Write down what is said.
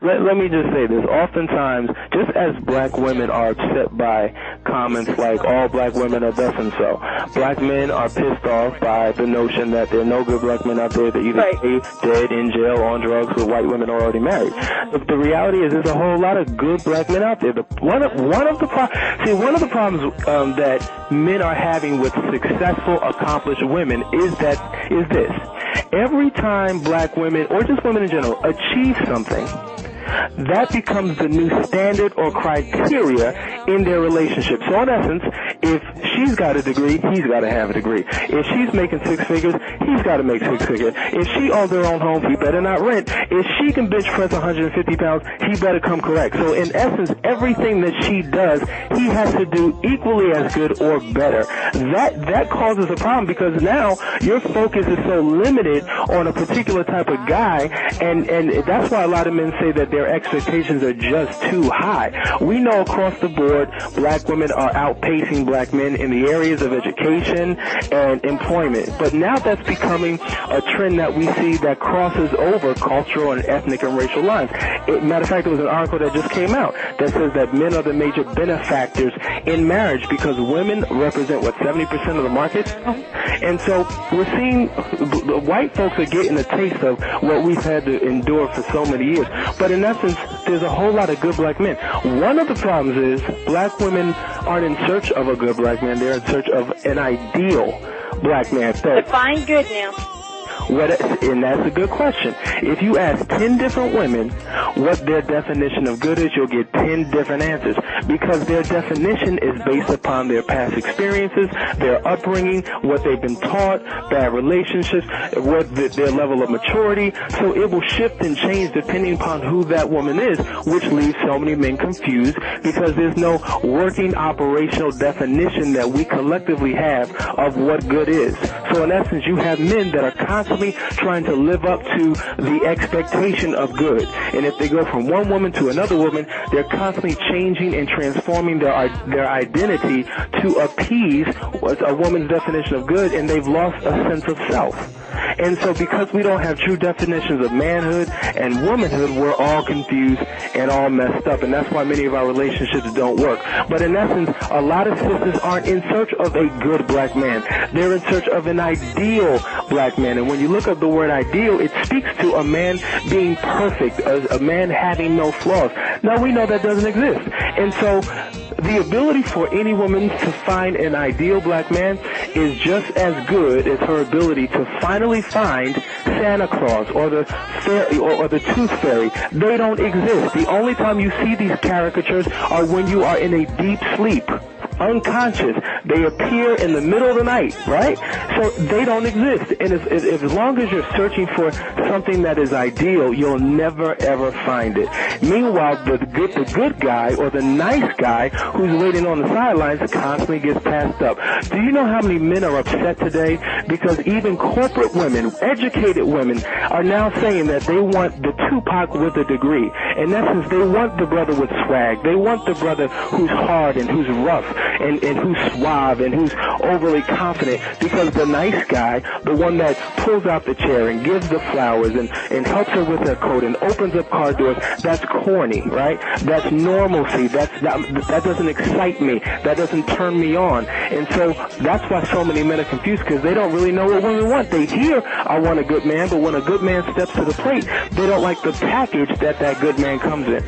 Let me just say this. Oftentimes, just as black women are upset by comments like all black women are thus and so, black men are pissed off by the notion that there are no good black men out there that either dead, in jail, on drugs, with white women already married. The reality is there's a whole lot of good black men out there. One of the problems that men are having with successful, accomplished women is this. Every time black women, or just women in general, achieve something, that becomes the new standard or criteria in their relationship. So in essence, if she's got a degree, he's got to have a degree. If she's making six figures, he's got to make six figures. If she owns her own home, he better not rent. If she can bench press 150 pounds, he better come correct. So in essence, everything that she does, he has to do equally as good or better. That causes a problem because now your focus is so limited on a particular type of guy, and that's why a lot of men say that their expectations are just too high. We know across the board black women are outpacing black men in the areas of education and employment. But now that's becoming a trend that we see that crosses over cultural and ethnic and racial lines. Matter of fact, there was an article that just came out that says that men are the major benefactors in marriage because women represent, 70% of the market? And so we're seeing the white folks are getting a taste of what we've had to endure for so many years. But in essence, there's a whole lot of good black men. One of the problems is black women aren't in search of a good black man. They're in search of an ideal black man. Define good now. And that's a good question. If you ask 10 different women what their definition of good is, you'll get 10 different answers because their definition is based upon their past experiences, their upbringing, what they've been taught, bad relationships, their level of maturity. So it will shift and change depending upon who that woman is, which leaves so many men confused because there's no working operational definition that we collectively have of what good is. So in essence, you have men that are constantly trying to live up to the expectation of good. And if they go from one woman to another woman, they're constantly changing and transforming their identity to appease a woman's definition of good, and they've lost a sense of self. And so because we don't have true definitions of manhood and womanhood, we're all confused and all messed up. And that's why many of our relationships don't work. But in essence, a lot of sisters aren't in search of a good black man. They're in search of an ideal black man. And when you look up the word ideal, it speaks to a man being perfect, a man having no flaws. Now, we know that doesn't exist. And so the ability for any woman to find an ideal black man is just as good as her ability to finally find Santa Claus or the fairy or the tooth fairy. They don't exist. The only time you see these caricatures are when you are in a deep sleep, unconscious. They appear in the middle of the night, right? So they don't exist. And if as long as you're searching for something that is ideal, you'll never ever find it. Meanwhile, the good guy or the nice guy who's waiting on the sidelines constantly gets passed up. Do you know how many men are upset today? Because even corporate women, educated women, are now saying that they want the Tupac with a degree. In essence, they want the brother with swag. They want the brother who's hard and who's rough and who's suave and who's overly confident, because the nice guy, the one that pulls out the chair and gives the flowers and helps her with her coat and opens up car doors, that's corny, right? That's normalcy. That doesn't excite me. That doesn't turn me on. And so that's why so many men are confused, because they don't really know what women want. They hear, I want a good man, but when a good man steps to the plate, they don't like the package that good man comes in.